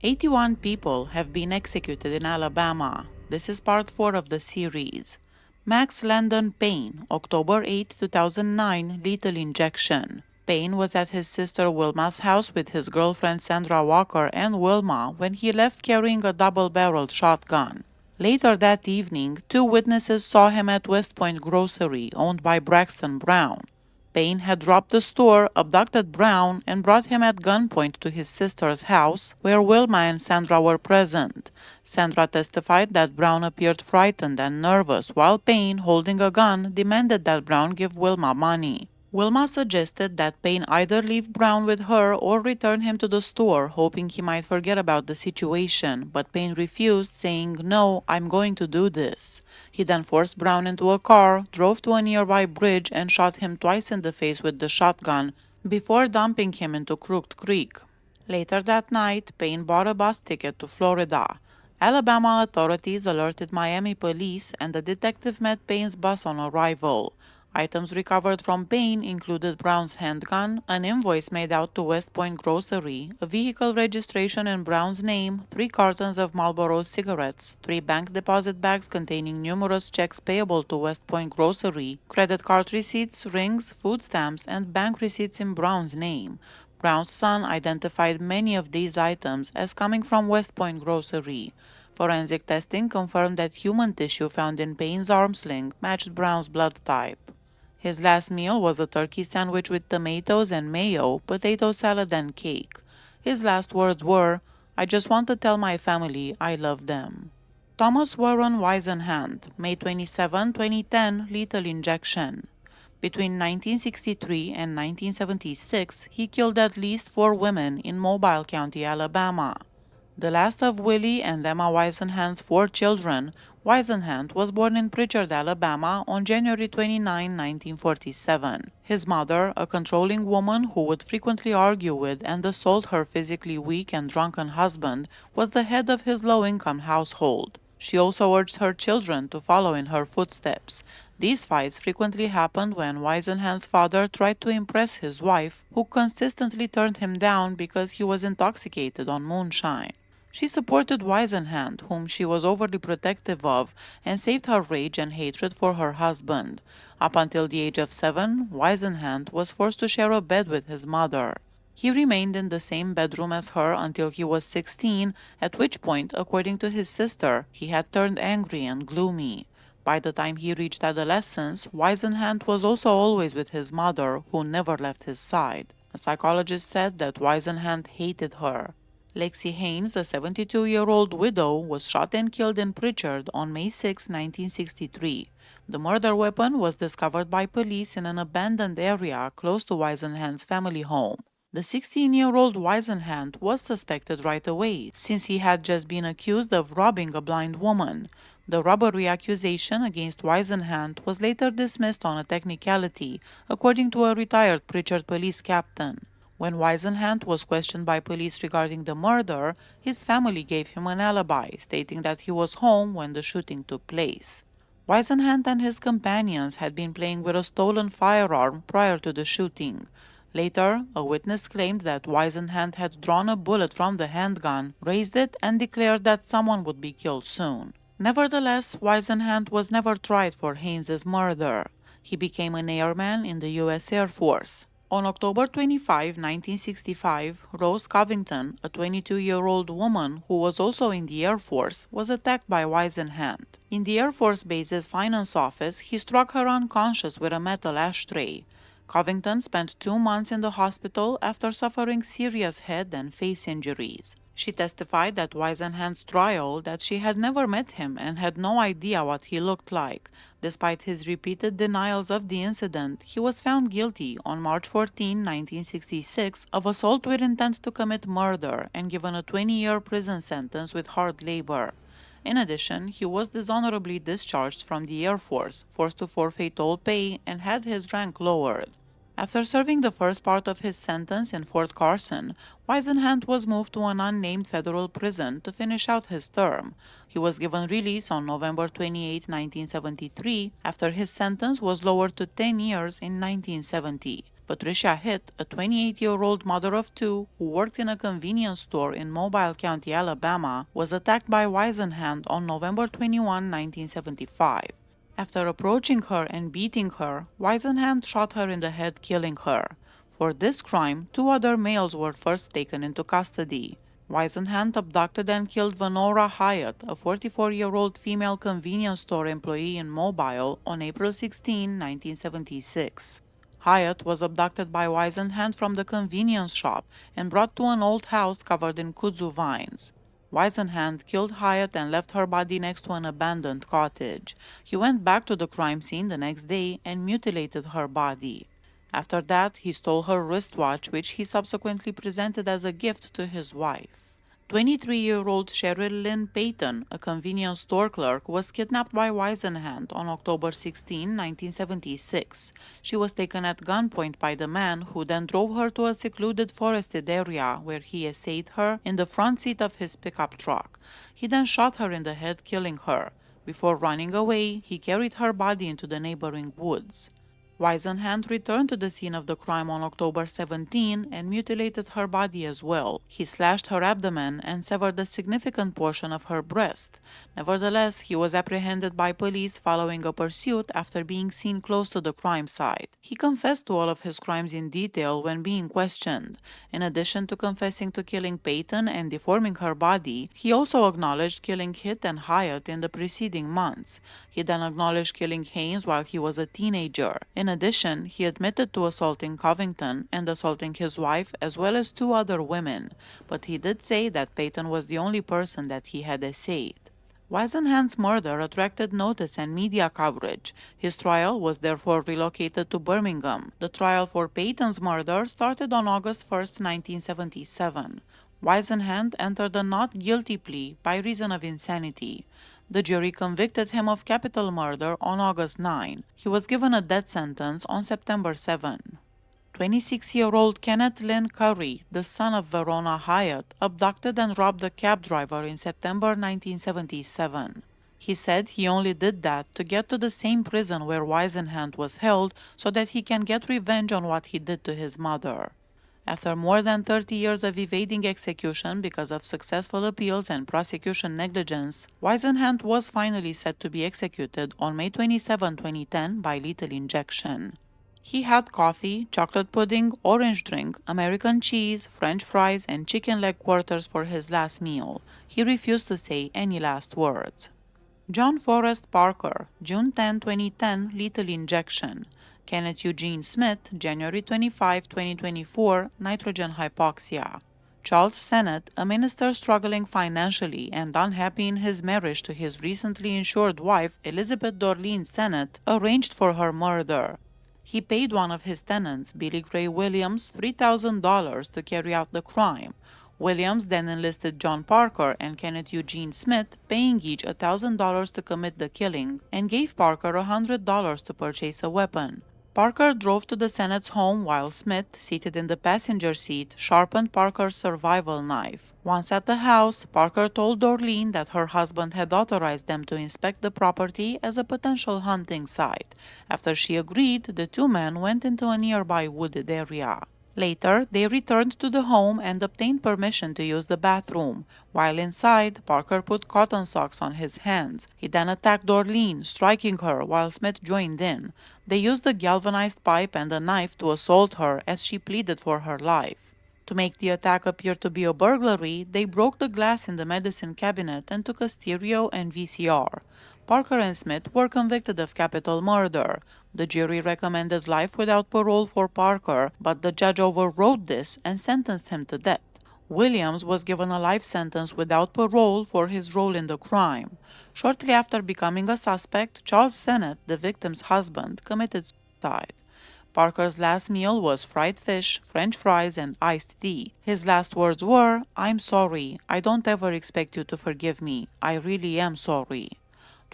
81 people have been executed in Alabama. This is part 4 of the series. Max Landon Payne, October 8, 2009, lethal injection. Payne was at his sister Wilma's house with his girlfriend Sandra Walker and Wilma when he left carrying a double-barreled shotgun. Later that evening, two witnesses saw him at West Point Grocery, owned by Braxton Brown. Payne had robbed the store, abducted Brown, and brought him at gunpoint to his sister's house, where Wilma and Sandra were present. Sandra testified that Brown appeared frightened and nervous, while Payne, holding a gun, demanded that Brown give Wilma money. Wilma suggested that Payne either leave Brown with her or return him to the store, hoping he might forget about the situation, but Payne refused, saying, "No, I'm going to do this." He then forced Brown into a car, drove to a nearby bridge, and shot him twice in the face with the shotgun, before dumping him into Crooked Creek. Later that night, Payne bought a bus ticket to Florida. Alabama authorities alerted Miami police, and the detective met Payne's bus on arrival. Items recovered from Payne included Brown's handgun, an invoice made out to West Point Grocery, a vehicle registration in Brown's name, 3 cartons of Marlboro cigarettes, 3 bank deposit bags containing numerous checks payable to West Point Grocery, credit card receipts, rings, food stamps, and bank receipts in Brown's name. Brown's son identified many of these items as coming from West Point Grocery. Forensic testing confirmed that human tissue found in Payne's arm sling matched Brown's blood type. His last meal was a turkey sandwich with tomatoes and mayo, potato salad, and cake. His last words were, "I just want to tell my family I love them." Thomas Warren Weisenhand, May 27, 2010, lethal injection. Between 1963 and 1976, he killed at least 4 women in Mobile County, Alabama. The last of Willie and Emma Weisenhand's 4 children, Weisenhand was born in Pritchard, Alabama on January 29, 1947. His mother, a controlling woman who would frequently argue with and assault her physically weak and drunken husband, was the head of his low-income household. She also urged her children to follow in her footsteps. These fights frequently happened when Weisenhand's father tried to impress his wife, who consistently turned him down because he was intoxicated on moonshine. She supported Weisenhand, whom she was overly protective of, and saved her rage and hatred for her husband. Up until the age of 7, Weisenhand was forced to share a bed with his mother. He remained in the same bedroom as her until he was 16, at which point, according to his sister, he had turned angry and gloomy. By the time he reached adolescence, Weisenhand was also always with his mother, who never left his side. A psychologist said that Weisenhand hated her. Lexi Haynes, a 72-year-old widow, was shot and killed in Pritchard on May 6, 1963. The murder weapon was discovered by police in an abandoned area close to Weisenhand's family home. The 16-year-old Weisenhand was suspected right away, since he had just been accused of robbing a blind woman. The robbery accusation against Weisenhand was later dismissed on a technicality, according to a retired Pritchard police captain. When Weisenhand was questioned by police regarding the murder, his family gave him an alibi, stating that he was home when the shooting took place. Weisenhand and his companions had been playing with a stolen firearm prior to the shooting. Later, a witness claimed that Weisenhand had drawn a bullet from the handgun, raised it, and declared that someone would be killed soon. Nevertheless, Weisenhand was never tried for Haynes's murder. He became an airman in the U.S. Air Force. On October 25, 1965, Rose Covington, a 22-year-old woman who was also in the Air Force, was attacked by Weisenhand. In the Air Force Base's finance office, he struck her unconscious with a metal ashtray. Covington spent 2 months in the hospital after suffering serious head and face injuries. She testified at Weisenhand's trial that she had never met him and had no idea what he looked like. Despite his repeated denials of the incident, he was found guilty on March 14, 1966, of assault with intent to commit murder and given a 20-year prison sentence with hard labor. In addition, he was dishonorably discharged from the Air Force, forced to forfeit all pay, and had his rank lowered. After serving the first part of his sentence in Fort Carson, Weisenhand was moved to an unnamed federal prison to finish out his term. He was given release on November 28, 1973, after his sentence was lowered to 10 years in 1970. Patricia Hitt, a 28-year-old mother of two who worked in a convenience store in Mobile County, Alabama, was attacked by Whisenhand on November 21, 1975. After approaching her and beating her, Whisenhand shot her in the head, killing her. For this crime, two other males were first taken into custody. Whisenhand abducted and killed Venora Hyatt, a 44-year-old female convenience store employee in Mobile, on April 16, 1976. Hyatt was abducted by Whisenhand from the convenience shop and brought to an old house covered in kudzu vines. Whisenhand killed Hyatt and left her body next to an abandoned cottage. He went back to the crime scene the next day and mutilated her body. After that, he stole her wristwatch, which he subsequently presented as a gift to his wife. 23-year-old Cheryl Lynn Payton, a convenience store clerk, was kidnapped by Whisenhand on October 16, 1976. She was taken at gunpoint by the man, who then drove her to a secluded forested area where he essayed her in the front seat of his pickup truck. He then shot her in the head, killing her. Before running away, he carried her body into the neighboring woods. Whisenhand returned to the scene of the crime on October 17 and mutilated her body as well. He slashed her abdomen and severed a significant portion of her breast. Nevertheless, he was apprehended by police following a pursuit after being seen close to the crime site. He confessed to all of his crimes in detail when being questioned. In addition to confessing to killing Payton and deforming her body, he also acknowledged killing Hitt and Hyatt in the preceding months. He then acknowledged killing Haynes while he was a teenager. In addition, he admitted to assaulting Covington and assaulting his wife as well as two other women, but he did say that Payton was the only person that he had essayed. Whisenhand's murder attracted notice and media coverage. His trial was therefore relocated to Birmingham. The trial for Payton's murder started on August 1, 1977. Whisenhand entered a not guilty plea by reason of insanity. The jury convicted him of capital murder on August 9. He was given a death sentence on September 7. 26-year-old Kenneth Lynn Curry, the son of Verona Hyatt, abducted and robbed a cab driver in September 1977. He said he only did that to get to the same prison where Whisenhand was held so that he can get revenge on what he did to his mother. After more than 30 years of evading execution because of successful appeals and prosecution negligence, Whisenhand was finally set to be executed on May 27, 2010 by lethal injection. He had coffee, chocolate pudding, orange drink, American cheese, French fries, and chicken leg quarters for his last meal. He refused to say any last words. John Forrest Parker, June 10, 2010, lethal injection. Kenneth Eugene Smith, January 25, 2024, nitrogen hypoxia. Charles Sennett, a minister struggling financially and unhappy in his marriage to his recently insured wife, Elizabeth Dorleen Sennett, arranged for her murder. He paid one of his tenants, Billy Gray Williams, $3,000 to carry out the crime. Williams then enlisted John Parker and Kenneth Eugene Smith, paying each $1,000 to commit the killing, and gave Parker $100 to purchase a weapon. Parker drove to the Sennett's home while Smith, seated in the passenger seat, sharpened Parker's survival knife. Once at the house, Parker told Dorleen that her husband had authorized them to inspect the property as a potential hunting site. After she agreed, the two men went into a nearby wooded area. Later, they returned to the home and obtained permission to use the bathroom. While inside, Parker put cotton socks on his hands. He then attacked Dorleen, striking her while Smith joined in. They used a galvanized pipe and a knife to assault her as she pleaded for her life. To make the attack appear to be a burglary, they broke the glass in the medicine cabinet and took a stereo and VCR. Parker and Smith were convicted of capital murder. The jury recommended life without parole for Parker, but the judge overrode this and sentenced him to death. Williams was given a life sentence without parole for his role in the crime. Shortly after becoming a suspect, Charles Sennett, the victim's husband, committed suicide. Parker's last meal was fried fish, French fries, and iced tea. His last words were, "I'm sorry. I don't ever expect you to forgive me. I really am sorry."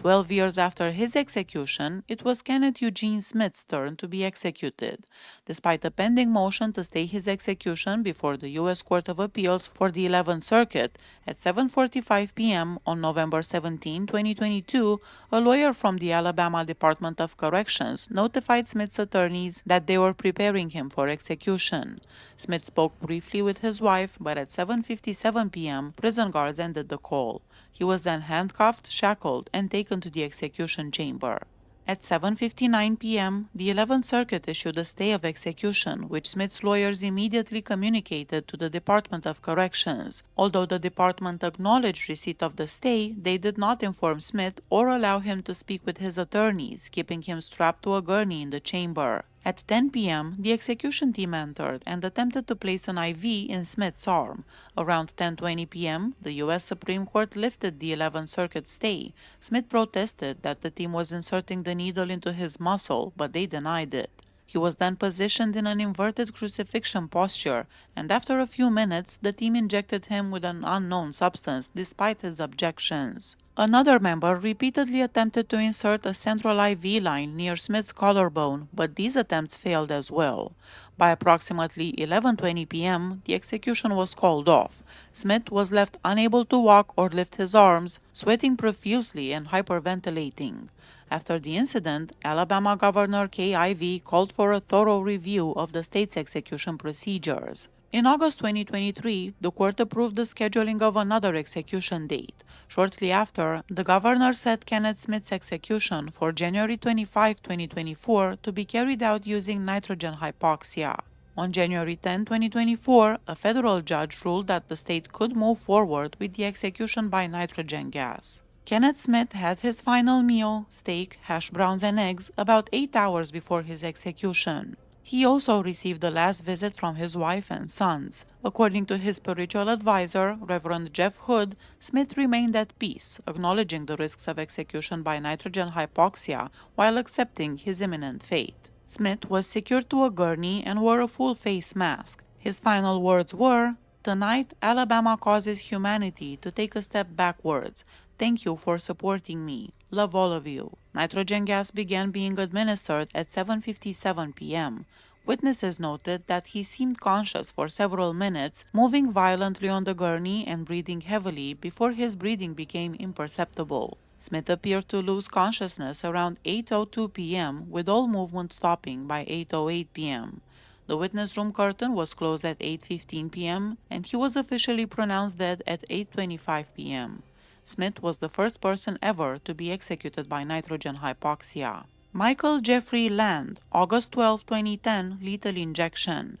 12 years after his execution, it was Kenneth Eugene Smith's turn to be executed. Despite a pending motion to stay his execution before the U.S. Court of Appeals for the 11th Circuit, at 7:45 p.m. on November 17, 2022, a lawyer from the Alabama Department of Corrections notified Smith's attorneys that they were preparing him for execution. Smith spoke briefly with his wife, but at 7:57 p.m., prison guards ended the call. He was then handcuffed, shackled, and taken to the execution chamber. At 7:59 p.m., the 11th Circuit issued a stay of execution, which Smith's lawyers immediately communicated to the Department of Corrections. Although the department acknowledged receipt of the stay, they did not inform Smith or allow him to speak with his attorneys, keeping him strapped to a gurney in the chamber. At 10 p.m., the execution team entered and attempted to place an IV in Smith's arm. Around 10:20 p.m., the U.S. Supreme Court lifted the 11th Circuit stay. Smith protested that the team was inserting the needle into his muscle, but they denied it. He was then positioned in an inverted crucifixion posture, and after a few minutes, the team injected him with an unknown substance, despite his objections. Another member repeatedly attempted to insert a central IV line near Smith's collarbone, but these attempts failed as well. By approximately 11:20 p.m., the execution was called off. Smith was left unable to walk or lift his arms, sweating profusely and hyperventilating. After the incident, Alabama Governor Kay Ivey called for a thorough review of the state's execution procedures. In August 2023, the court approved the scheduling of another execution date. Shortly after, the governor set Kenneth Smith's execution for January 25, 2024 to be carried out using nitrogen hypoxia. On January 10, 2024, a federal judge ruled that the state could move forward with the execution by nitrogen gas. Kenneth Smith had his final meal, steak, hash browns, and eggs, about 8 hours before his execution. He also received a last visit from his wife and sons. According to his spiritual advisor, Reverend Jeff Hood, Smith remained at peace, acknowledging the risks of execution by nitrogen hypoxia while accepting his imminent fate. Smith was secured to a gurney and wore a full face mask. His final words were, "Tonight, Alabama causes humanity to take a step backwards. Thank you for supporting me. Love all of you." Nitrogen gas began being administered at 7:57 p.m. Witnesses noted that he seemed conscious for several minutes, moving violently on the gurney and breathing heavily before his breathing became imperceptible. Smith appeared to lose consciousness around 8:02 p.m., with all movement stopping by 8:08 p.m. The witness room curtain was closed at 8:15 p.m., and he was officially pronounced dead at 8:25 p.m. Smith was the first person ever to be executed by nitrogen hypoxia. Michael Jeffrey Land, August 12, 2010, lethal injection.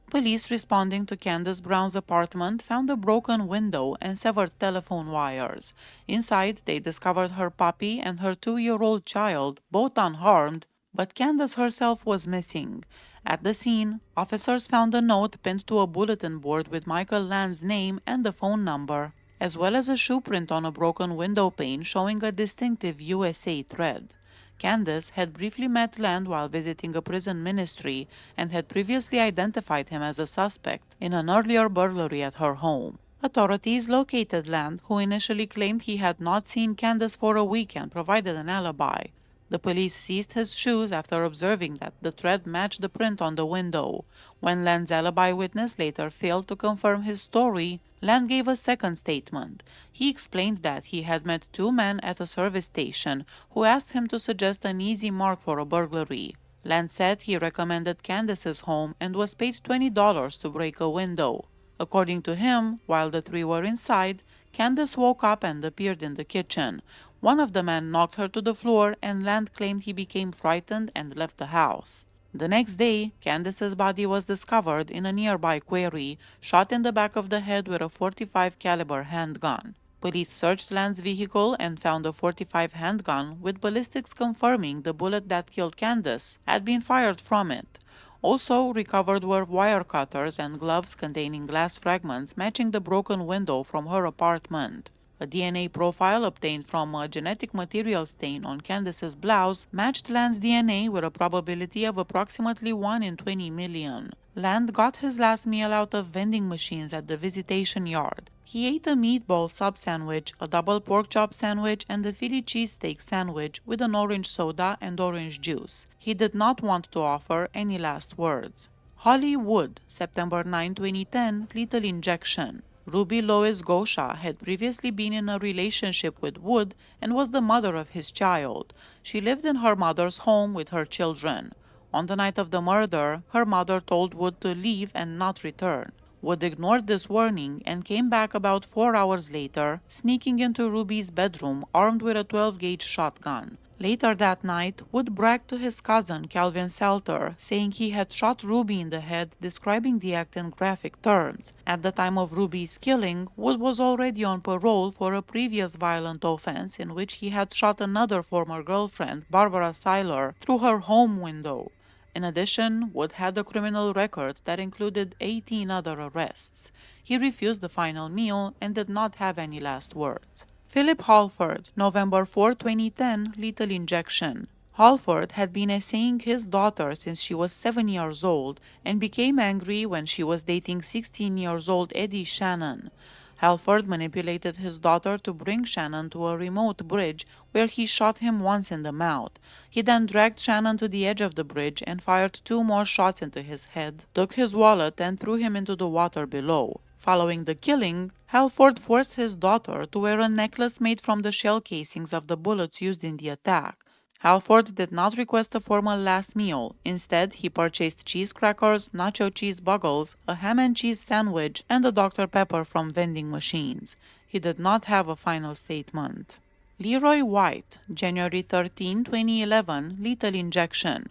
Police responding to Candace Brown's apartment found a broken window and severed telephone wires. Inside, they discovered her puppy and her 2-year-old child, both unharmed, but Candace herself was missing. At the scene, officers found a note pinned to a bulletin board with Michael Land's name and the phone number, as well as a shoe print on a broken window pane showing a distinctive USA thread. Candace had briefly met Land while visiting a prison ministry and had previously identified him as a suspect in an earlier burglary at her home. Authorities located Land, who initially claimed he had not seen Candace for a week and provided an alibi. The police seized his shoes after observing that the thread matched the print on the window. When Land's alibi witness later failed to confirm his story, Land gave a second statement. He explained that he had met 2 men at a service station who asked him to suggest an easy mark for a burglary. Land said he recommended Candace's home and was paid $20 to break a window. According to him, while the 3 were inside, Candace woke up and appeared in the kitchen. One of the men knocked her to the floor, and Land claimed he became frightened and left the house. The next day, Candace's body was discovered in a nearby quarry, shot in the back of the head with a .45 caliber handgun. Police searched Land's vehicle and found a .45 handgun, with ballistics confirming the bullet that killed Candace had been fired from it. Also recovered were wire cutters and gloves containing glass fragments matching the broken window from her apartment. A DNA profile obtained from a genetic material stain on Candace's blouse matched Land's DNA with a probability of approximately 1 in 20 million. Land got his last meal out of vending machines at the visitation yard. He ate a meatball sub sandwich, a double pork chop sandwich, and a Philly cheesesteak sandwich with an orange soda and orange juice. He did not want to offer any last words. Holly Wood, September 9, 2010, lethal injection. Ruby Lois Gosha had previously been in a relationship with Wood and was the mother of his child. She lived in her mother's home with her children. On the night of the murder, her mother told Wood to leave and not return. Wood ignored this warning and came back about 4 hours later, sneaking into Ruby's bedroom armed with a 12-gauge shotgun. Later that night, Wood bragged to his cousin Calvin Salter, saying he had shot Ruby in the head, describing the act in graphic terms. At the time of Ruby's killing, Wood was already on parole for a previous violent offense in which he had shot another former girlfriend, Barbara Seiler, through her home window. In addition, Wood had a criminal record that included 18 other arrests. He refused the final meal and did not have any last words. Philip Halford, November 4, 2010, lethal injection. Halford had been essaying his daughter since she was 7 years old and became angry when she was dating 16 years old Eddie Shannon. Halford manipulated his daughter to bring Shannon to a remote bridge where he shot him once in the mouth. He then dragged Shannon to the edge of the bridge and fired 2 more shots into his head, took his wallet and threw him into the water below. Following the killing, Halford forced his daughter to wear a necklace made from the shell casings of the bullets used in the attack. Halford did not request a formal last meal. Instead, he purchased cheese crackers, nacho cheese buggles, a ham and cheese sandwich, and a Dr. Pepper from vending machines. He did not have a final statement. Leroy White, January 13, 2011, lethal injection.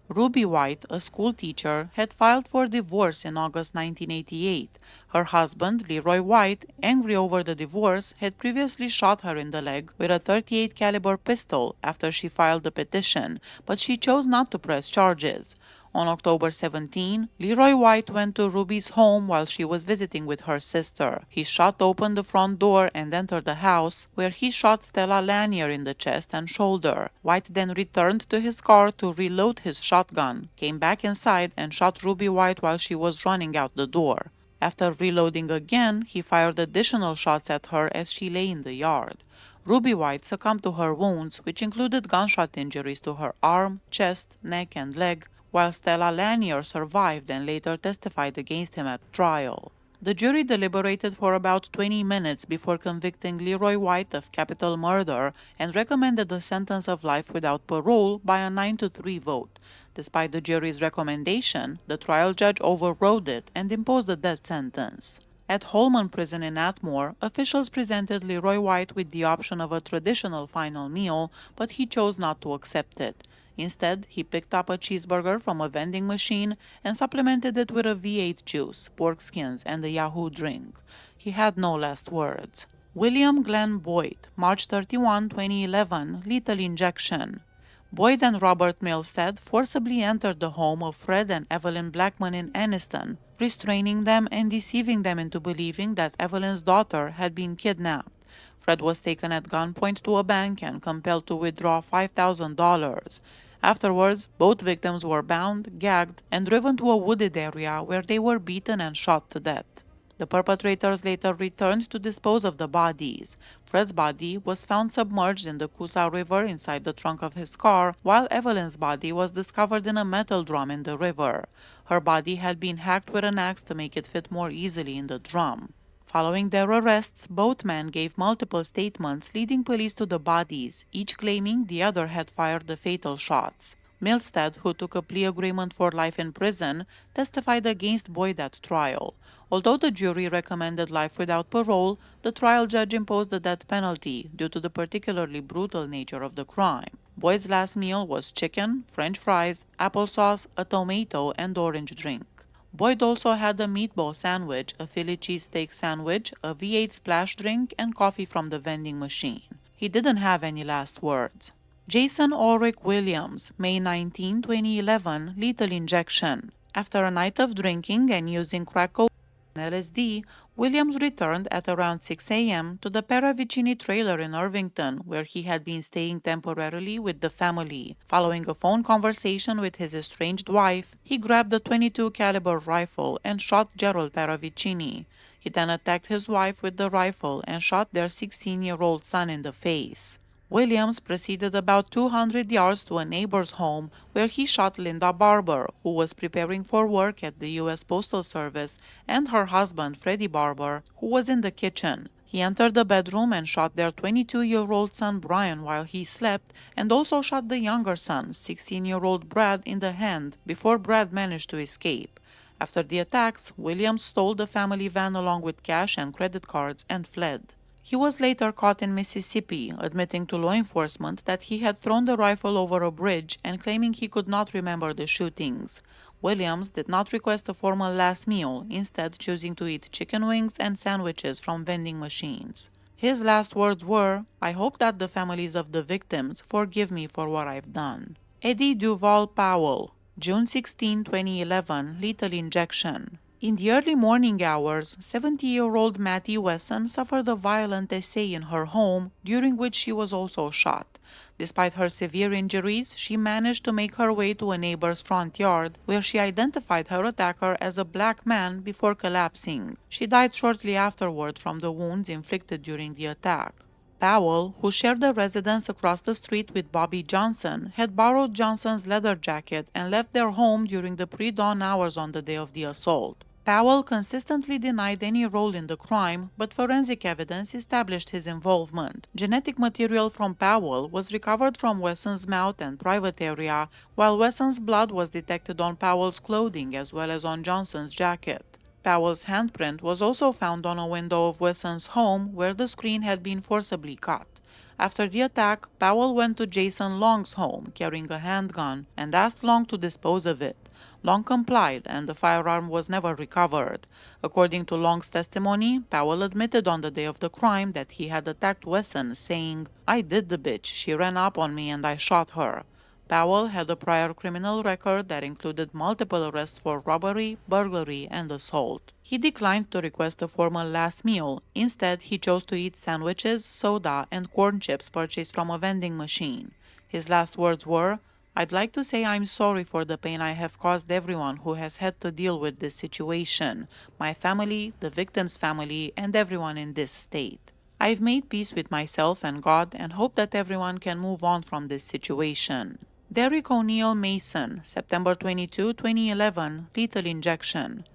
Ruby White, a school teacher, had filed for divorce in August 1988. Her husband, Leroy White, angry over the divorce, had previously shot her in the leg with a .38 caliber pistol after she filed the petition, but she chose not to press charges. On October 17, Leroy White went to Ruby's home while she was visiting with her sister. He shot open the front door and entered the house, where he shot Stella Lanier in the chest and shoulder. White then returned to his car to reload his shotgun, came back inside and shot Ruby White while she was running out the door. After reloading again, he fired additional shots at her as she lay in the yard. Ruby White succumbed to her wounds, which included gunshot injuries to her arm, chest, neck, and leg, while Stella Lanier survived and later testified against him at trial. The jury deliberated for about 20 minutes before convicting Leroy White of capital murder and recommended a sentence of life without parole by a 9-3 vote. Despite the jury's recommendation, the trial judge overrode it and imposed a death sentence. At Holman Prison in Atmore, officials presented Leroy White with the option of a traditional final meal, but he chose not to accept it. Instead, he picked up a cheeseburger from a vending machine and supplemented it with a V8 juice, pork skins, and a Yahoo drink. He had no last words. William Glenn Boyd, March 31, 2011, lethal injection. Boyd and Robert Milstead forcibly entered the home of Fred and Evelyn Blackman in Anniston, restraining them and deceiving them into believing that Evelyn's daughter had been kidnapped. Fred was taken at gunpoint to a bank and compelled to withdraw $5,000. Afterwards, both victims were bound, gagged, and driven to a wooded area where they were beaten and shot to death. The perpetrators later returned to dispose of the bodies. Fred's body was found submerged in the Coosa River inside the trunk of his car, while Evelyn's body was discovered in a metal drum in the river. Her body had been hacked with an axe to make it fit more easily in the drum. Following their arrests, both men gave multiple statements leading police to the bodies, each claiming the other had fired the fatal shots. Milstead, who took a plea agreement for life in prison, testified against Boyd at trial. Although the jury recommended life without parole, the trial judge imposed the death penalty due to the particularly brutal nature of the crime. Boyd's last meal was chicken, French fries, applesauce, a tomato, and orange drink. Boyd also had a meatball sandwich, a Philly cheesesteak sandwich, a V8 splash drink, and coffee from the vending machine. He didn't have any last words. Jason Ulrich Williams, May 19, 2011, lethal injection. After a night of drinking and using crack cocaine LSD, Williams returned at around 6 a.m. to the Paravicini trailer in Irvington, where he had been staying temporarily with the family. Following a phone conversation with his estranged wife, he grabbed a .22 caliber rifle and shot Gerald Paravicini. He then attacked his wife with the rifle and shot their 16-year-old son in the face. Williams proceeded about 200 yards to a neighbor's home where he shot Linda Barber, who was preparing for work at the U.S. Postal Service, and her husband, Freddie Barber, who was in the kitchen. He entered the bedroom and shot their 22-year-old son Brian while he slept, and also shot the younger son, 16-year-old Brad, in the hand before Brad managed to escape. After the attacks, Williams stole the family van along with cash and credit cards and fled. He was later caught in Mississippi, admitting to law enforcement that he had thrown the rifle over a bridge and claiming he could not remember the shootings. Williams did not request a formal last meal, instead choosing to eat chicken wings and sandwiches from vending machines. His last words were, "I hope that the families of the victims forgive me for what I've done." Eddie Duval Powell, June 16, 2011, lethal injection. In the early morning hours, 70-year-old Mattie Wesson suffered a violent essay in her home, during which she was also shot. Despite her severe injuries, she managed to make her way to a neighbor's front yard, where she identified her attacker as a black man before collapsing. She died shortly afterward from the wounds inflicted during the attack. Powell, who shared a residence across the street with Bobby Johnson, had borrowed Johnson's leather jacket and left their home during the pre-dawn hours on the day of the assault. Powell consistently denied any role in the crime, but forensic evidence established his involvement. Genetic material from Powell was recovered from Wesson's mouth and private area, while Wesson's blood was detected on Powell's clothing as well as on Johnson's jacket. Powell's handprint was also found on a window of Wesson's home where the screen had been forcibly cut. After the attack, Powell went to Jason Long's home carrying a handgun and asked Long to dispose of it. Long complied, and the firearm was never recovered. According to Long's testimony, Powell admitted on the day of the crime that he had attacked Wesson, saying, "I did the bitch. She ran up on me and I shot her." Powell had a prior criminal record that included multiple arrests for robbery, burglary, and assault. He declined to request a formal last meal. Instead, he chose to eat sandwiches, soda, and corn chips purchased from a vending machine. His last words were, "I'd like to say I'm sorry for the pain I have caused everyone who has had to deal with this situation, my family, the victim's family, and everyone in this state. I've made peace with myself and God and hope that everyone can move on from this situation." Derek O'Neill Mason, September 22, 2011, lethal injection.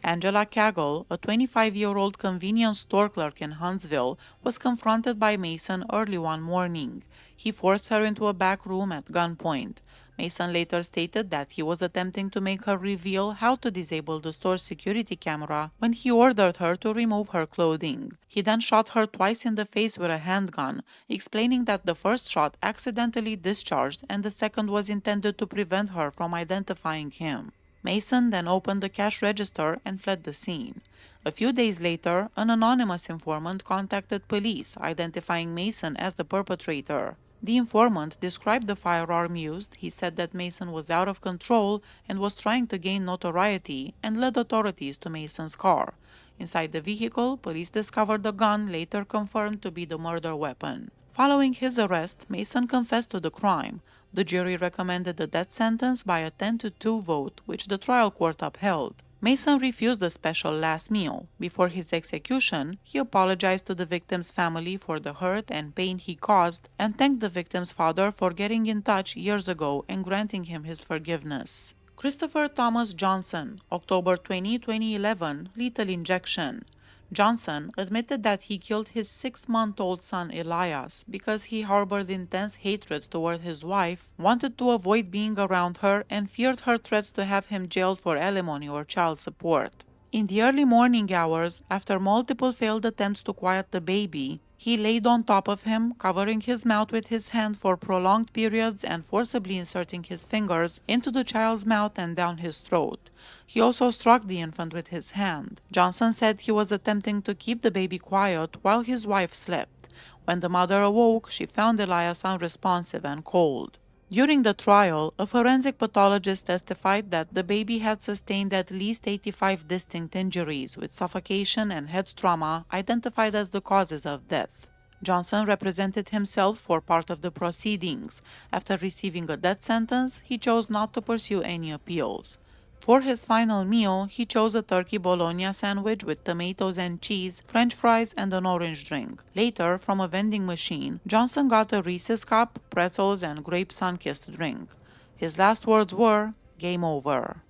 Angela Cagle, a 25-year-old convenience store clerk in Huntsville, was confronted by Mason early one morning. He forced her into a back room at gunpoint. Mason later stated that he was attempting to make her reveal how to disable the store's security camera when he ordered her to remove her clothing. He then shot her twice in the face with a handgun, explaining that the first shot accidentally discharged and the second was intended to prevent her from identifying him. Mason then opened the cash register and fled the scene. A few days later, an anonymous informant contacted police, identifying Mason as the perpetrator. The informant described the firearm used. He said that Mason was out of control and was trying to gain notoriety, and led authorities to Mason's car. Inside the vehicle, police discovered a gun later confirmed to be the murder weapon. Following his arrest, Mason confessed to the crime. The jury recommended a death sentence by a 10-2 vote, which the trial court upheld. Mason refused a special last meal. Before his execution, he apologized to the victim's family for the hurt and pain he caused and thanked the victim's father for getting in touch years ago and granting him his forgiveness. Christopher Thomas Johnson, October 20, 2011, lethal injection. Johnson admitted that he killed his 6-month-old son Elias because he harbored intense hatred toward his wife, wanted to avoid being around her, and feared her threats to have him jailed for alimony or child support. In the early morning hours, after multiple failed attempts to quiet the baby, he laid on top of him, covering his mouth with his hand for prolonged periods and forcibly inserting his fingers into the child's mouth and down his throat. He also struck the infant with his hand. Johnson said he was attempting to keep the baby quiet while his wife slept. When the mother awoke, she found Elias unresponsive and cold. During the trial, a forensic pathologist testified that the baby had sustained at least 85 distinct injuries, with suffocation and head trauma identified as the causes of death. Johnson represented himself for part of the proceedings. After receiving a death sentence, he chose not to pursue any appeals. For his final meal, he chose a turkey bologna sandwich with tomatoes and cheese, French fries, and an orange drink. Later, from a vending machine, Johnson got a Reese's cup, pretzels, and grape sun-kissed drink. His last words were, "Game over."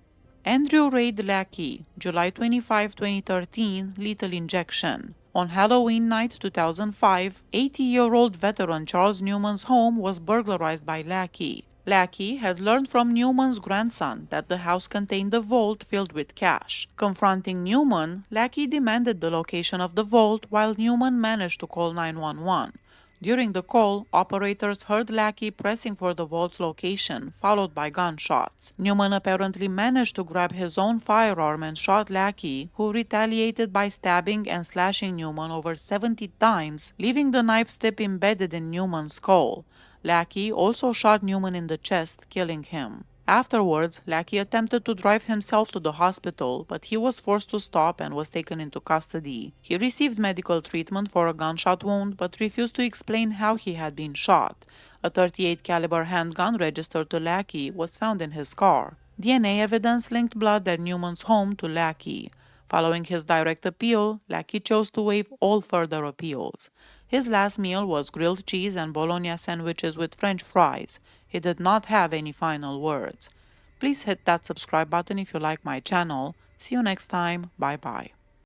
Andrew Reid Lackey, July 25, 2013, lethal injection. On Halloween night 2005, 80-year-old veteran Charles Newman's home was burglarized by Lackey. Lackey had learned from Newman's grandson that the house contained a vault filled with cash. Confronting Newman, Lackey demanded the location of the vault while Newman managed to call 911. During the call, operators heard Lackey pressing for the vault's location, followed by gunshots. Newman apparently managed to grab his own firearm and shot Lackey, who retaliated by stabbing and slashing Newman over 70 times, leaving the knife's tip embedded in Newman's skull. Lackey also shot Newman in the chest, killing him. Afterwards, Lackey attempted to drive himself to the hospital, but he was forced to stop and was taken into custody. He received medical treatment for a gunshot wound, but refused to explain how he had been shot. A .38 caliber handgun registered to Lackey was found in his car. DNA evidence linked blood at Newman's home to Lackey. Following his direct appeal, Lackey chose to waive all further appeals. His last meal was grilled cheese and bologna sandwiches with French fries. He did not have any final words. Please hit that subscribe button if you like my channel. See you next time. Bye bye.